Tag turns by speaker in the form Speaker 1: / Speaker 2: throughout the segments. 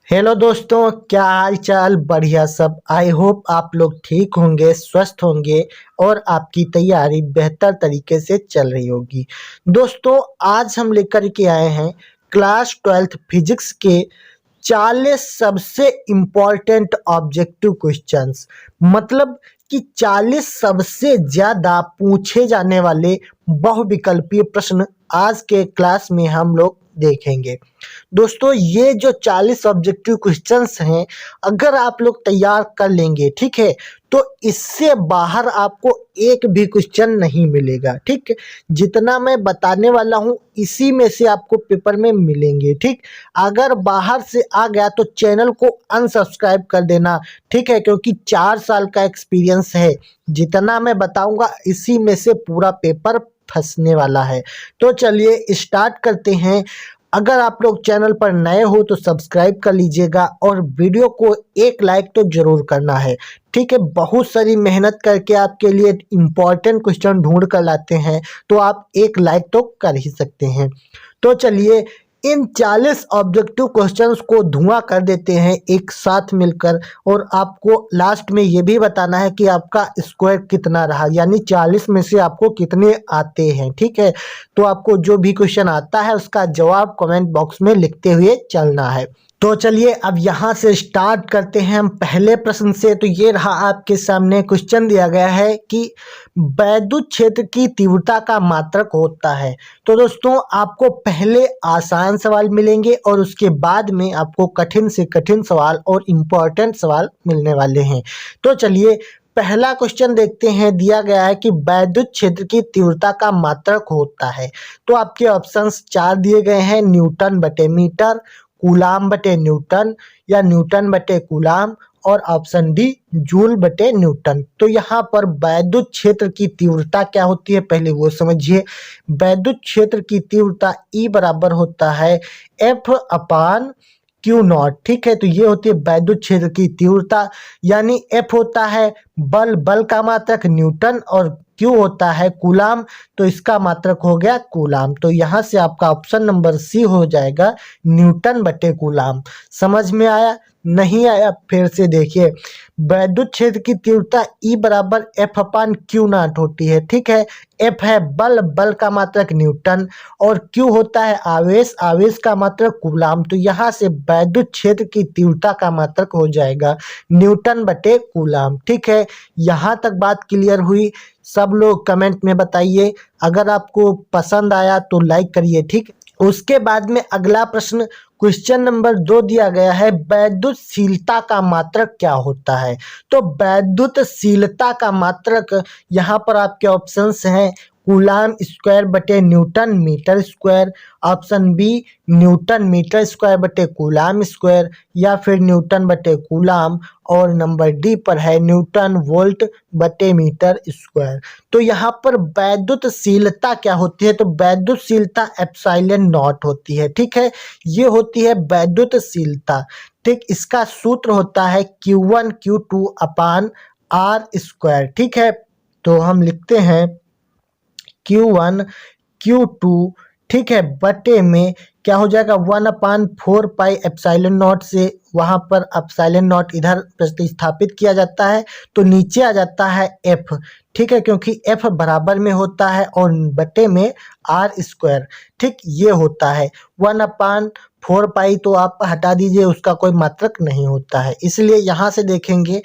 Speaker 1: Hello दोस्तों, क्या हाल चाल। बढ़िया सब। आई होप आप लोग ठीक होंगे, स्वस्थ होंगे और आपकी तैयारी बेहतर तरीके से चल रही होगी। दोस्तों, आज हम लेकर के आए हैं क्लास 12th फिजिक्स के 40 सबसे इम्पोर्टेंट ऑब्जेक्टिव क्वेश्चंस। मतलब कि 40 सबसे ज्यादा पूछे जाने वाले बहुविकल्पीय प्रश्न आज के क्लास में हम लोग देखेंगे। दोस्तों, ये जो 40 ऑब्जेक्टिव क्वेश्चंस हैं, अगर आप लोग तैयार कर लेंगे, ठीक है, तो इससे बाहर आपको एक भी क्वेश्चन नहीं मिलेगा। ठीक है, जितना मैं बताने वाला हूँ इसी में से आपको पेपर में मिलेंगे। ठीक, अगर बाहर से आ गया तो चैनल को अनसब्सक्राइब कर देना। ठीक है, क्योंकि 4 साल का एक्सपीरियंस है, जितना मैं बताऊंगा इसी में से पूरा पेपर फंसने वाला है। तो चलिए स्टार्ट करते हैं। अगर आप लोग चैनल पर नए हो तो सब्सक्राइब कर लीजिएगा और वीडियो को एक लाइक तो जरूर करना है। ठीक है, बहुत सारी मेहनत करके आपके लिए इम्पोर्टेंट क्वेश्चन ढूंढ कर लाते हैं, तो आप एक लाइक तो कर ही सकते हैं। तो चलिए इन 40 ऑब्जेक्टिव क्वेश्चंस को धुआं कर देते हैं एक साथ मिलकर, और आपको लास्ट में ये भी बताना है कि आपका स्कोर कितना रहा, यानी 40 में से आपको कितने आते हैं। ठीक है, तो आपको जो भी क्वेश्चन आता है उसका जवाब कमेंट बॉक्स में लिखते हुए चलना है। तो चलिए अब यहाँ से स्टार्ट करते हैं हम पहले प्रश्न से। तो ये रहा आपके सामने क्वेश्चन दिया गया है कि वैद्युत क्षेत्र की तीव्रता का मात्रक होता है। तो दोस्तों, आपको पहले आसान सवाल मिलेंगे और उसके बाद में आपको कठिन से कठिन सवाल और इम्पोर्टेंट सवाल मिलने वाले हैं। तो चलिए पहला क्वेश्चन देखते हैं। दिया गया है कि वैद्युत क्षेत्र की तीव्रता का मात्रक होता है। तो आपके ऑप्शंस 4 दिए गए हैं, न्यूटन बटे मीटर, कूलाम बटे न्यूटन या न्यूटन बटे कूलाम, और ऑप्शन डी जूल बटे न्यूटन। तो यहाँ पर वैद्युत क्षेत्र की तीव्रता क्या होती है पहले वो समझिए। वैद्युत क्षेत्र की तीव्रता ई बराबर होता है एफ अपान क्यू नॉट। ठीक है, तो ये होती है वैद्युत क्षेत्र की तीव्रता, यानी एफ होता है बल का मात्रक न्यूटन, और क्यू होता है कूलाम, तो इसका मात्रक हो गया कूलाम। तो यहाँ से आपका ऑप्शन नंबर सी हो जाएगा न्यूटन बटे कूलाम। समझ में आया? नहीं आया फिर से देखिए। वैद्युत क्षेत्र की तीव्रता ई बराबर एफ अपान क्यू नॉट होती है। ठीक है, एफ है बल का मात्रक न्यूटन, और क्यू होता है आवेश का मात्रक कूलाम। तो यहाँ से वैद्युत क्षेत्र की तीव्रता का मात्रक हो जाएगा न्यूटन बटे कूलाम। ठीक है, यहाँ तक बात क्लियर हुई? सब लोग कमेंट में बताइए। अगर आपको पसंद आया तो लाइक करिए। ठीक, उसके बाद में अगला प्रश्न क्वेश्चन नंबर 2 दिया गया है, वैद्युतशीलता का मात्रक क्या होता है। तो वैद्युतशीलता का मात्रक यहाँ पर आपके ऑप्शंस हैं कूलाम स्क्वायर बटे newton metre square, option B newton metre square बटे कूलाम स्क्वायर, या फिर न्यूटन बटे कूलाम, और नंबर डी पर है न्यूटन वोल्ट बटे मीटर स्क्वायर। तो यहाँ पर वैद्युतशीलता क्या होती है? तो वैद्युतशीलता एप्सिलॉन नॉट होती है। ठीक है, ये होती है वैद्युतशीलता। ठीक, इसका सूत्र होता है Q1 Q2 upon R square. ठीक है, तो हम लिखते हैं Q1 Q2, ठीक है, बटे में क्या हो जाएगा 1/4 पाई एप्सिलॉन नॉट से वहां पर एप्सिलॉन नॉट इधर प्रतिस्थापित किया जाता है तो नीचे आ जाता है एफ। ठीक है, क्योंकि एफ बराबर में होता है और बटे में आर स्क्वायर। ठीक, ये होता है 1/4 पाई, तो आप हटा दीजिए, उसका कोई मात्रक नहीं होता है। इसलिए यहाँ से देखेंगे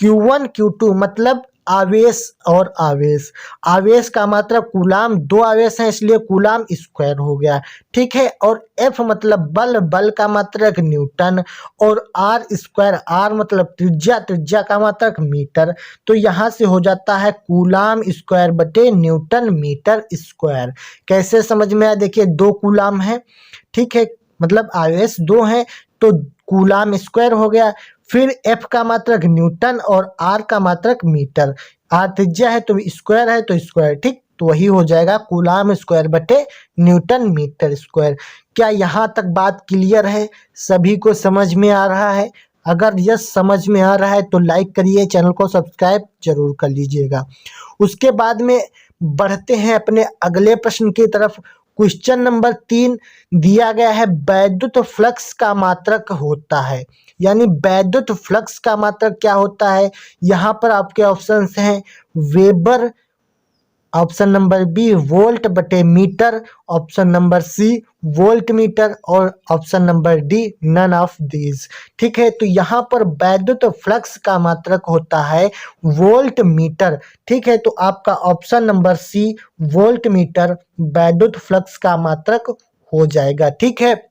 Speaker 1: Q1 Q2 मतलब आवेश और आवेश का मात्रक कूलाम, 2 आवेश हैं इसलिए कूलाम स्क्वायर हो गया। ठीक है, और एफ मतलब बल का मात्रक न्यूटन, और आर स्क्वायर, आर मतलब त्रिज्या का मात्रक मीटर। तो यहाँ से हो जाता है कूलाम स्क्वायर बटे न्यूटन मीटर स्क्वायर। कैसे समझ में आया? देखिए 2 कूलाम है, ठीक है, मतलब आवेश 2 है, तो कूलाम स्क्वायर हो गया। फिर एफ का मात्रक न्यूटन और आर का मात्रक मीटर, आर त्रिज्या है तो स्क्वायर है तो स्क्वायर। ठीक, तो वही हो जाएगा कूलाम स्क्वायर बटे न्यूटन मीटर स्क्वायर। क्या यहाँ तक बात क्लियर है? सभी को समझ में आ रहा है? अगर यस समझ में आ रहा है तो लाइक करिए, चैनल को सब्सक्राइब जरूर कर लीजिएगा। उसके बाद में बढ़ते हैं अपने अगले प्रश्न की तरफ। क्वेश्चन नंबर 3 दिया गया है वैद्युत फ्लक्स का मात्रक होता है, यानी वैद्युत फ्लक्स का मात्रक क्या होता है। यहाँ पर आपके ऑप्शंस हैं weber, option number B volt बटे metre, option number C volt metre और option number D none of these. ठीक है, तो यहाँ पर वैद्युत फ्लक्स का मात्रक होता है वोल्ट मीटर। ठीक है, तो आपका option number C volt metre वैद्युत फ्लक्स का मात्रक हो जाएगा। ठीक है,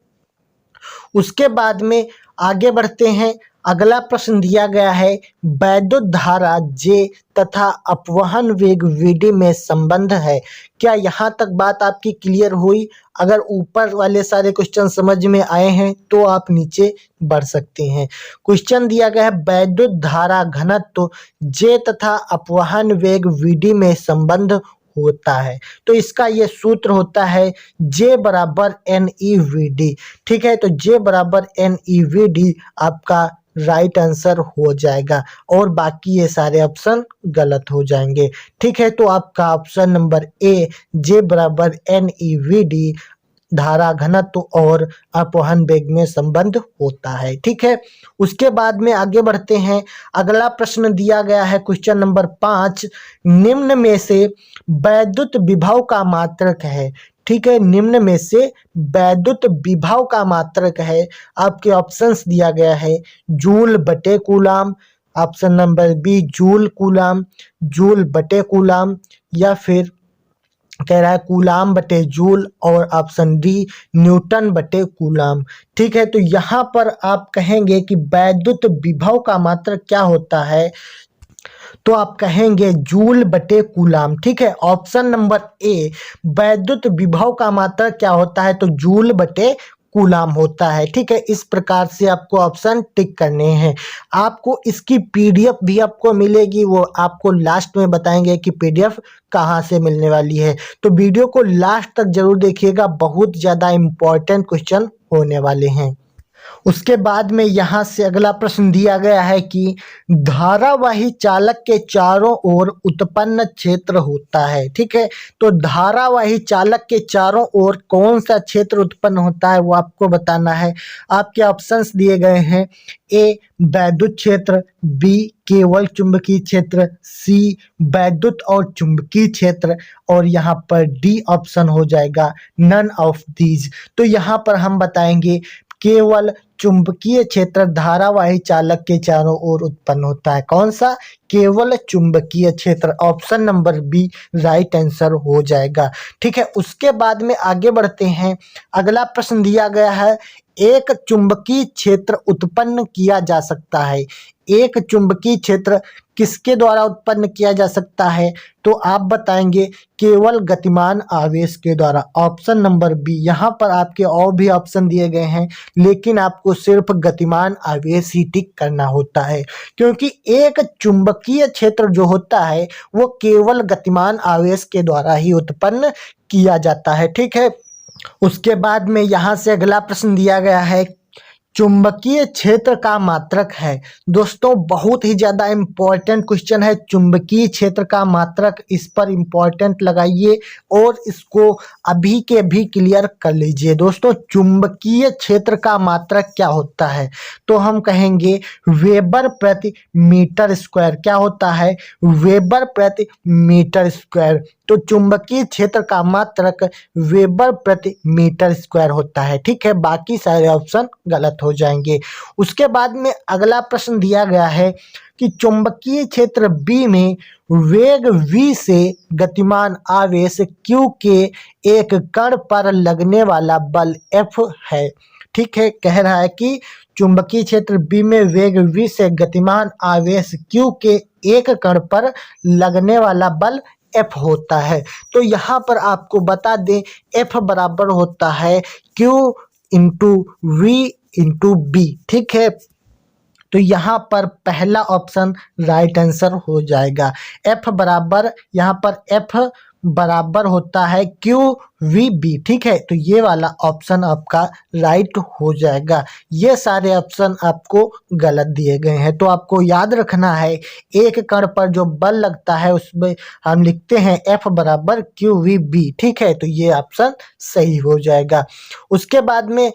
Speaker 1: उसके बाद में आगे बढ़ते हैं। अगला प्रश्न दिया गया है वैद्युत धारा J तथा अपवहन वेग Vd में संबंध है। क्या यहाँ तक बात आपकी क्लियर हुई? अगर ऊपर वाले सारे क्वेश्चन समझ में आए हैं तो आप नीचे बढ़ सकते हैं। क्वेश्चन दिया गया है वैद्युत धारा घनत्व J तथा अपवहन वेग Vd में संबंध होता है, तो इसका ये सूत्र होता है J बराबर NeVd। ठीक है, तो J बराबर NeVd आपका राइट आंसर हो जाएगा और बाकी ये सारे ऑप्शन गलत हो जाएंगे। ठीक है, तो आपका ऑप्शन नंबर ए J बराबर NeVd धारा घनत्व और अपवहन वेग में संबंध होता है। ठीक है, उसके बाद में आगे बढ़ते हैं। अगला प्रश्न दिया गया है क्वेश्चन नंबर 5, निम्न में से वैद्युत विभव का मात्रक है। ठीक है, निम्न में से वैद्युत विभव का मात्रक है। आपके ऑप्शंस दिया गया है जूल बटे coulomb, option number B joule coulomb, joule बटे कूलाम, या फिर कह रहा है कूलाम बटे जूल, और ऑप्शन डी न्यूटन बटे कूलाम। ठीक है, तो यहाँ पर आप कहेंगे कि वैद्युत विभव का मात्रक क्या होता है, तो आप कहेंगे जूल बटे कूलाम। ठीक है, ऑप्शन नंबर ए वैद्युत विभव का मात्रक क्या होता है, तो जूल बटे कूलाम होता है। ठीक है, इस प्रकार से आपको ऑप्शन टिक करने हैं। आपको इसकी पीडीएफ भी आपको मिलेगी, वो आपको लास्ट में बताएंगे कि पीडीएफ कहाँ से मिलने वाली है, तो वीडियो को लास्ट तक जरूर देखिएगा, बहुत ज़्यादा इम्पोर्टेंट क्वेश्चन होने वाले हैं। उसके बाद में यहाँ से अगला प्रश्न दिया गया है कि धारावाही चालक के चारों ओर उत्पन्न क्षेत्र होता है। ठीक है, तो धारावाही चालक के चारों ओर कौन सा क्षेत्र उत्पन्न होता है वो आपको बताना है। आपके ऑप्शंस दिए गए हैं ए वैद्युत क्षेत्र, बी केवल चुंबकीय क्षेत्र, सी वैद्युत और चुंबकीय क्षेत्र, और यहाँ पर डी ऑप्शन हो जाएगा नन ऑफ दीज। तो यहाँ पर हम बताएंगे केवल चुंबकीय क्षेत्र धारावाही चालक के चारों ओर उत्पन्न होता है। कौन सा? केवल चुंबकीय क्षेत्र, option number B right answer हो जाएगा। ठीक है, उसके बाद में आगे बढ़ते हैं। अगला प्रश्न दिया गया है एक चुंबकीय क्षेत्र उत्पन्न किया जा सकता है। एक चुंबकीय क्षेत्र किसके द्वारा उत्पन्न किया जा सकता है, तो आप बताएंगे केवल गतिमान आवेश के द्वारा, ऑप्शन नंबर बी। यहाँ पर आपके और भी ऑप्शन दिए गए हैं, लेकिन आपको सिर्फ गतिमान आवेश ही टिक करना होता है, क्योंकि एक चुंबकीय क्षेत्र जो होता है वो केवल गतिमान आवेश के द्वारा ही उत्पन्न किया जाता है। ठीक है, उसके बाद में यहाँ से अगला प्रश्न दिया गया है चुंबकीय क्षेत्र का मात्रक है। दोस्तों बहुत ही ज़्यादा इम्पोर्टेंट क्वेश्चन है, चुंबकीय क्षेत्र का मात्रक, इस पर इम्पोर्टेंट लगाइए और इसको अभी के अभी क्लियर कर लीजिए। दोस्तों चुंबकीय क्षेत्र का मात्रक क्या होता है, तो हम कहेंगे वेबर प्रति मीटर स्क्वायर। क्या होता है? वेबर प्रति मीटर स्क्वायर। तो चुंबकीय क्षेत्र का मात्रक वेबर प्रति मीटर स्क्वायर होता है। ठीक है, बाकी सारे ऑप्शन गलत हो जाएंगे। उसके बाद में अगला प्रश्न दिया गया है कि चुंबकीय क्षेत्र बी में वेग v से गतिमान आवेश q के एक कण पर लगने वाला बल F है। ठीक है, कह रहा है कि चुंबकीय क्षेत्र बी में वेग v से गतिमान आवेश q के एक कण पर लगने वाला बल F होता है। तो यहाँ पर आपको बता दें F बराबर होता है Q into V into B। ठीक है, तो यहाँ पर पहला ऑप्शन राइट आंसर हो जाएगा। F बराबर यहाँ पर F बराबर होता है क्यू वी बी। ठीक है, तो ये वाला ऑप्शन आपका राइट हो जाएगा। ये सारे ऑप्शन आपको गलत दिए गए हैं, तो आपको याद रखना है एक कण पर जो बल लगता है उसमें हम लिखते हैं F बराबर क्यू वी बी। ठीक है, तो ये ऑप्शन सही हो जाएगा। उसके बाद में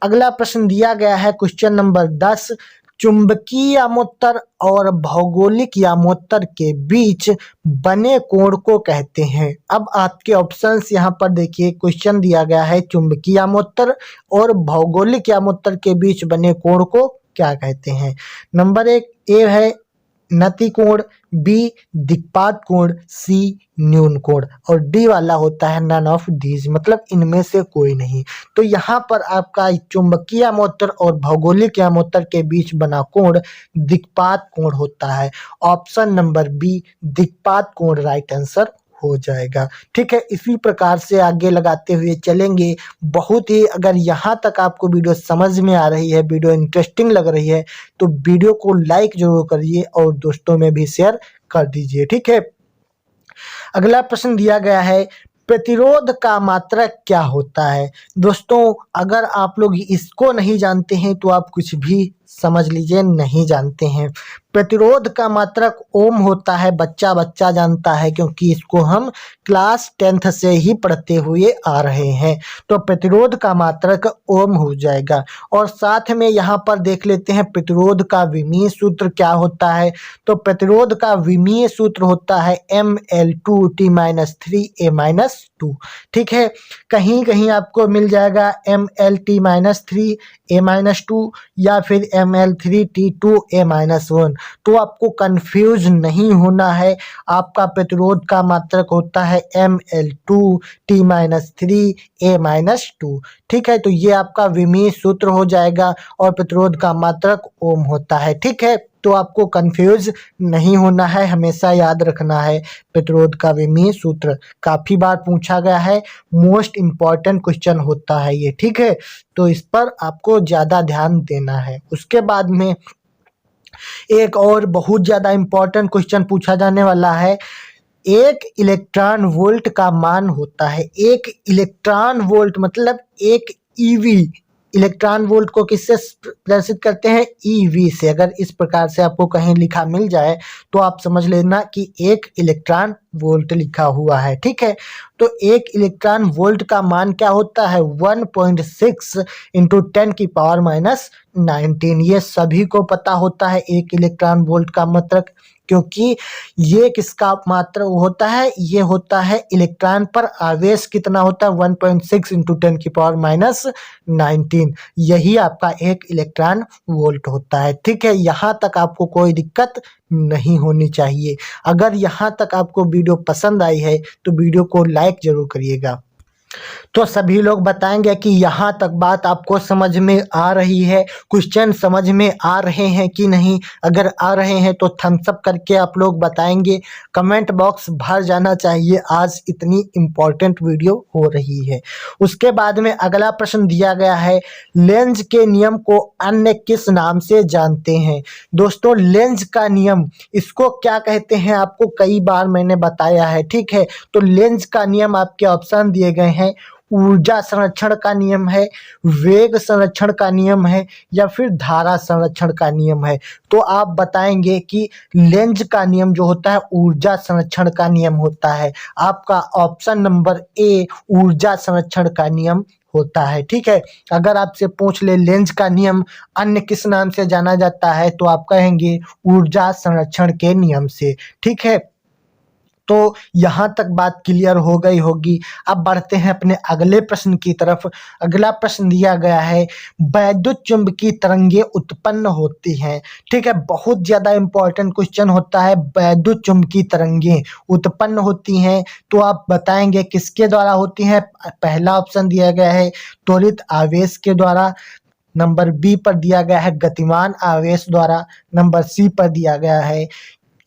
Speaker 1: अगला प्रश्न दिया गया है क्वेश्चन नंबर 10, चुंबकीय यामोत्तर और भौगोलिक यामोत्तर के बीच बने कोण को कहते हैं। अब आपके ऑप्शंस यहाँ पर देखिए, क्वेश्चन दिया गया है चुंबकीय यामोत्तर और भौगोलिक यामोत्तर के बीच बने कोण को क्या कहते हैं। नंबर 1 ए है नति कोण, बी दिक्पात कोण, सी न्यून कोण, और डी वाला होता है नन ऑफ दीज, मतलब इनमें से कोई नहीं। तो यहाँ पर आपका चुंबकीय यामोत्तर और भौगोलिक यामोत्तर के बीच बना कोण दिक्पात कोण होता है। ऑप्शन नंबर बी दिक्पात कोण राइट आंसर हो जाएगा। ठीक है, इसी प्रकार से आगे लगाते हुए चलेंगे। बहुत ही अगर यहाँ तक आपको वीडियो समझ में आ रही है, वीडियो इंटरेस्टिंग लग रही है, तो वीडियो को लाइक जरूर करिए और दोस्तों में भी शेयर कर दीजिए। ठीक है, अगला प्रश्न दिया गया है प्रतिरोध का मात्रक क्या होता है। दोस्तों अगर आप लोग इसको नहीं जानते हैं तो आप कुछ भी समझ लीजिए नहीं जानते हैं। प्रतिरोध का मात्रक ओम होता है, बच्चा बच्चा जानता है क्योंकि इसको हम क्लास 10th से ही पढ़ते हुए आ रहे हैं। तो प्रतिरोध का मात्रक ओम हो जाएगा। और साथ में यहाँ पर देख लेते हैं प्रतिरोध का विमीय सूत्र क्या होता है। तो प्रतिरोध का विमीय सूत्र होता है ML2T-3A-2। ठीक है, कहीं कहीं आपको मिल जाएगा MLT-3A-2 या फिर ML3T2A-1। तो आपको कंफ्यूज नहीं होना है, आपका प्रतिरोध का मात्रक होता है ML2T-3A-2। ठीक है, तो ये आपका विमीय सूत्र हो जाएगा और प्रतिरोध का मात्रक ओम होता है। ठीक है, तो आपको कंफ्यूज नहीं होना है, हमेशा याद रखना है प्रतिरोध का विमीय सूत्र। काफी बार पूछा गया है, मोस्ट इम्पॉर्टेंट क्वेश्चन होता है ये। ठीक है, तो इस पर आपको ज्यादा ध्यान देना है। उसके बाद में एक और बहुत ज्यादा इम्पोर्टेंट क्वेश्चन पूछा जाने वाला है। एक इलेक्ट्रॉन वोल्ट का मान होता है, एक इलेक्ट्रॉन वोल्ट मतलब एक ईवी। इलेक्ट्रॉन वोल्ट को किससे प्रदर्शित करते हैं? ईवी से। अगर इस प्रकार से आपको कहीं लिखा मिल जाए तो आप समझ लेना कि एक इलेक्ट्रॉन वोल्ट लिखा हुआ है। ठीक है, तो एक इलेक्ट्रॉन वोल्ट का मान क्या होता है? 1.6 इंटू 10⁻⁻⁹। ये सभी को पता होता है एक इलेक्ट्रॉन वोल्ट का मात्रक, क्योंकि ये किसका मात्र होता है? ये होता है इलेक्ट्रॉन पर आवेश कितना होता है? 1.6 इंटू 10⁻⁹। यही आपका एक इलेक्ट्रॉन वोल्ट होता है। ठीक है, यहाँ तक आपको कोई दिक्कत नहीं होनी चाहिए। अगर यहाँ तक आपको वीडियो पसंद आई है तो वीडियो को लाइक जरूर करिएगा। तो सभी लोग बताएंगे कि यहाँ तक बात आपको समझ में आ रही है, क्वेश्चन समझ में आ रहे हैं कि नहीं। अगर आ रहे हैं तो थम्स अप करके आप लोग बताएंगे, कमेंट बॉक्स भर जाना चाहिए, आज इतनी इम्पोर्टेंट वीडियो हो रही है। उसके बाद में अगला प्रश्न दिया गया है, लेंज के नियम को अन्य किस नाम से जानते हैं। दोस्तों लेंज का नियम, इसको क्या कहते हैं आपको कई बार मैंने बताया है। ठीक है, तो लेंज का नियम आपके ऑप्शन दिए गए हैं, ऊर्जा संरक्षण का नियम है, वेग संरक्षण का नियम है, या फिर धारा संरक्षण का नियम है। तो आप बताएंगे कि लेंज का नियम जो होता है ऊर्जा संरक्षण का नियम होता है। आपका ऑप्शन नंबर ए ऊर्जा संरक्षण का नियम होता है। ठीक है, अगर आपसे पूछ ले लेंज का नियम अन्य किस नाम से जाना जाता है तो आप कहेंगे ऊर्जा संरक्षण के नियम से। ठीक है, तो यहाँ तक बात क्लियर हो गई होगी। अब बढ़ते हैं अपने अगले प्रश्न की तरफ। अगला प्रश्न दिया गया है, वैद्युत चुंबकीय तरंगे उत्पन्न होती हैं। ठीक है, बहुत ज़्यादा इंपॉर्टेंट क्वेश्चन होता है, वैद्युत चुंबकीय तरंगे उत्पन्न होती हैं तो आप बताएंगे किसके द्वारा होती हैं। पहला ऑप्शन दिया गया है त्वरित आवेश के द्वारा, नंबर बी पर दिया गया है गतिमान आवेश द्वारा, नंबर सी पर दिया गया है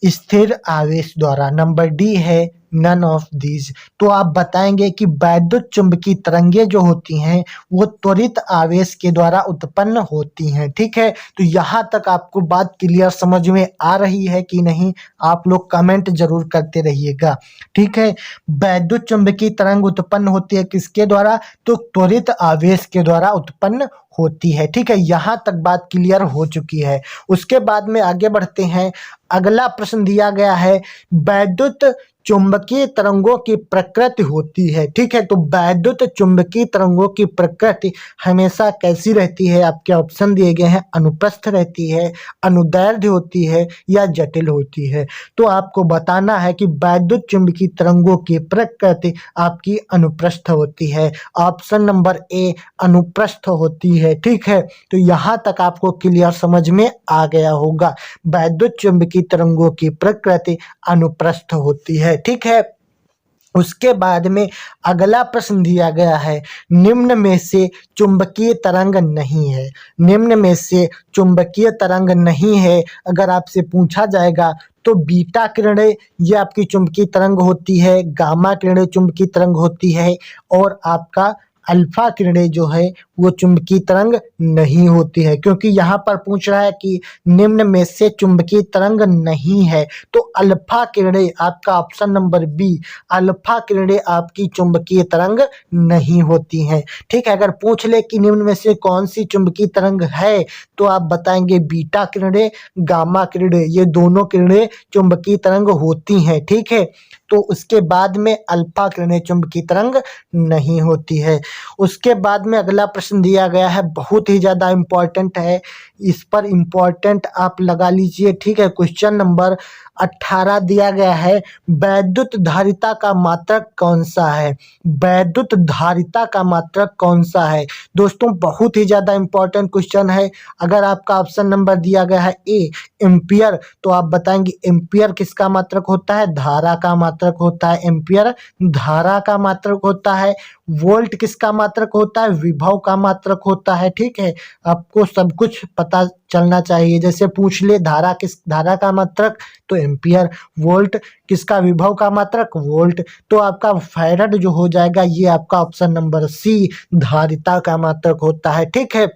Speaker 1: स्थिर आवेश द्वारा, नंबर डी है नन ऑफ दीज। तो आप बताएंगे कि वैद्युत चुंबकीय तरंगे जो होती हैं वो त्वरित आवेश के द्वारा उत्पन्न होती हैं। ठीक है, तो यहाँ तक आपको बात क्लियर समझ में आ रही है कि नहीं, आप लोग कमेंट जरूर करते रहिएगा। ठीक है, वैद्युत चुंबकीय तरंग उत्पन्न होती है किसके द्वारा, तो त्वरित आवेश के द्वारा उत्पन्न होती है। ठीक है, यहाँ तक बात क्लियर हो चुकी है। उसके बाद में आगे बढ़ते हैं। अगला प्रश्न दिया गया है, वैद्युत चुंबकीय तरंगों की प्रकृति होती है। ठीक है, तो वैद्युत चुंबकीय तरंगों की प्रकृति हमेशा कैसी रहती है, आपके ऑप्शन दिए गए हैं, अनुप्रस्थ रहती है, अनुदैर्ध्य होती है या जटिल होती है। तो आपको बताना है कि वैद्युत चुंबकीय तरंगों की प्रकृति आपकी अनुप्रस्थ होती है। ऑप्शन नंबर ए अनुप्रस्थ होती है। ठीक है, तो यहाँ तक आपको क्लियर समझ में आ गया होगा, वैद्युत चुंबकीय तरंगों की प्रकृति अनुप्रस्थ होती है। ठीक है, उसके बाद में अगला प्रश्न दिया गया है, निम्न में से चुंबकीय तरंग नहीं है। निम्न में से चुंबकीय तरंग नहीं है अगर आपसे पूछा जाएगा तो बीटा किरणें ये आपकी चुंबकीय तरंग होती है, गामा किरणें चुंबकीय तरंग होती है, और आपका अल्फा किरणें जो है वो चुंबकीय तरंग नहीं होती है। क्योंकि यहाँ पर पूछ रहा है कि निम्न में से चुंबकीय तरंग नहीं है, तो अल्फा किरणें, आपका ऑप्शन नंबर बी, अल्फा किरणें आपकी चुंबकीय तरंग नहीं होती हैं। ठीक है, अगर पूछ ले कि निम्न में से कौन सी चुंबकीय तरंग है, तो आप बताएंगे बीटा किरणें, गामा किरणें, ये दोनों किरणें चुंबकीय तरंग होती हैं। ठीक है, तो उसके बाद में अल्फा किरणें चुंबकीय तरंग नहीं होती है। उसके बाद में अगला प्रश्न दिया गया है, बहुत ही ज़्यादा इम्पोर्टेंट है, इस पर इम्पोर्टेंट आप लगा लीजिए। ठीक है, क्वेश्चन नंबर 18 दिया गया है, वैद्युत धारिता का मात्रक कौन सा है। वैद्युत धारिता का मात्रक कौन सा है दोस्तों, बहुत ही ज़्यादा इम्पोर्टेंट क्वेश्चन है। अगर आपका ऑप्शन नंबर दिया गया है ए एम्पियर, तो आप बताएंगे एम्पियर किसका मात्रक होता है, धारा का मात्रक होता है। एम्पियर धारा का मात्रक होता है। वोल्ट किसका मात्रक होता है, विभव का मात्रक होता है। ठीक है, आपको सब कुछ पता चलना चाहिए। जैसे पूछ ले धारा का मात्रक, तो एम्पियर, वोल्ट किसका, विभव का मात्रक, वोल्ट, तो आपका फैरड जो हो जाएगा, ये आपका ऑप्शन नंबर सी धारिता का मात्रक होता है। ठीक है,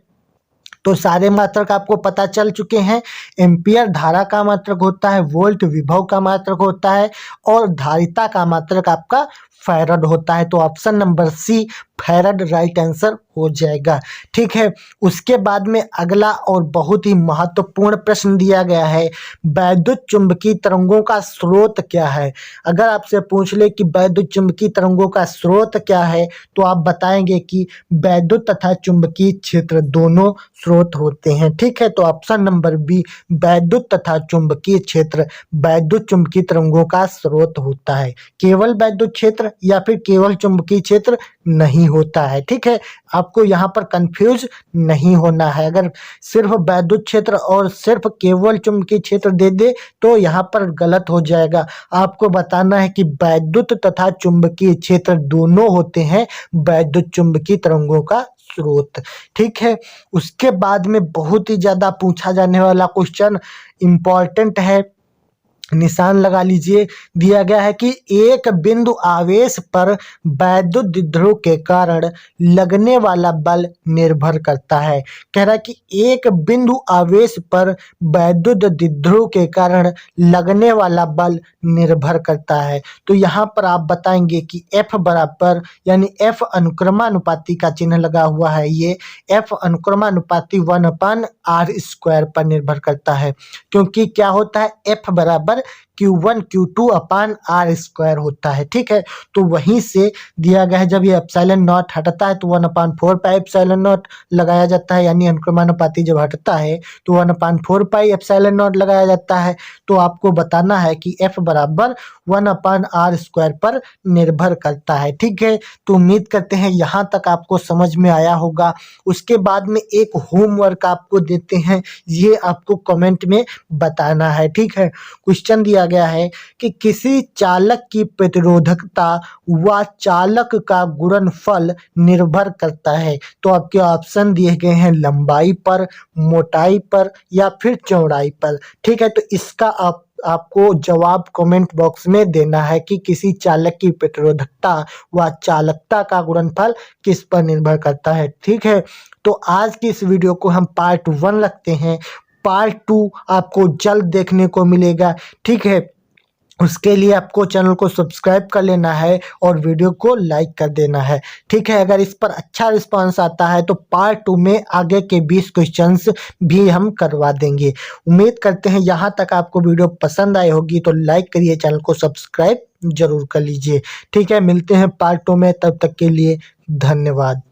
Speaker 1: तो सारे मात्रक आपको पता चल चुके हैं। एम्पियर धारा का मात्रक होता है, वोल्ट विभव का मात्रक होता है, और धारिता का मात्रक आपका फैरड होता है। तो option number C farad right answer हो जाएगा। ठीक है, उसके बाद में अगला और बहुत ही महत्वपूर्ण प्रश्न दिया गया है, वैद्युत चुंबकीय तरंगों का स्रोत क्या है। अगर आपसे पूछ ले कि वैद्युत चुंबकीय तरंगों का स्रोत क्या है, तो आप बताएंगे कि वैद्युत तथा चुंबकीय क्षेत्र दोनों स्रोत होते हैं। ठीक है, तो ऑप्शन नंबर बी वैद्युत तथा चुंबकीय क्षेत्र वैद्युत चुंबकीय तरंगों का स्रोत होता है। केवल वैद्युत क्षेत्र या फिर केवल चुंबकीय क्षेत्र नहीं होता है। ठीक है, आपको यहाँ पर कंफ्यूज नहीं होना है। अगर सिर्फ वैद्युत क्षेत्र और सिर्फ केवल चुंबकीय क्षेत्र दे दे तो यहाँ पर गलत हो जाएगा। आपको बताना है कि वैद्युत तथा चुंबकीय क्षेत्र दोनों होते हैं वैद्युत चुंबकीय तरंगों का स्रोत। ठीक है, उसके बाद में बहुत ही ज्यादा पूछा जाने वाला क्वेश्चन इम्पोर्टेंट है, निशान लगा लीजिए। दिया गया है कि एक बिंदु आवेश पर वैद्युत द्विध्रुव के कारण लगने वाला बल निर्भर करता है। कह रहा है कि एक बिंदु आवेश पर वैद्युत द्विध्रुव के कारण लगने वाला बल निर्भर करता है। तो यहाँ पर आप बताएंगे कि F बराबर, यानी F अनुक्रमानुपाती का चिन्ह लगा हुआ है, ये F अनुक्रमानुपाती 1/r² पर निर्भर करता है। क्योंकि क्या होता है, F बराबर Q1 Q2 अपान r² होता है। ठीक है, तो वहीं से दिया गया है, जब ये एप्सिलॉन नॉट हटता है तो 1/4 पाई एप्सिलॉन नॉट लगाया जाता है, यानी अनुक्रमानुपाती जब हटता है तो 1/4 पाई एप्सिलॉन नॉट लगाया जाता है। तो आपको बताना है कि F बराबर 1/r² पर निर्भर करता है। ठीक है, तो उम्मीद करते हैं यहाँ तक आपको समझ में आया होगा। उसके बाद में एक होमवर्क आपको देते हैं, ये आपको कमेंट में बताना है। ठीक है, क्वेश्चन दिया गया है कि किसी चालक की प्रतिरोधकता व चालक का गुणनफल निर्भर करता है। तो आपके ऑप्शन दिए गए हैं लंबाई पर, मोटाई पर या फिर चौड़ाई पर। ठीक है, तो इसका आप आपको जवाब कमेंट बॉक्स में देना है कि किसी चालक की प्रतिरोधकता व चालकता का गुणनफल किस पर निर्भर करता है। ठीक है, तो आज की इस वीडियो को हम पार्ट 1 रखते हैं। पार्ट 2 आपको जल्द देखने को मिलेगा। ठीक है, उसके लिए आपको चैनल को सब्सक्राइब कर लेना है और वीडियो को लाइक कर देना है। ठीक है, अगर इस पर अच्छा रिस्पांस आता है तो पार्ट 2 में आगे के 20 क्वेश्चंस भी हम करवा देंगे। उम्मीद करते हैं यहाँ तक आपको वीडियो पसंद आई होगी, तो लाइक करिए, चैनल को सब्सक्राइब जरूर कर लीजिए। ठीक है, मिलते हैं पार्ट 2 में, तब तक के लिए धन्यवाद।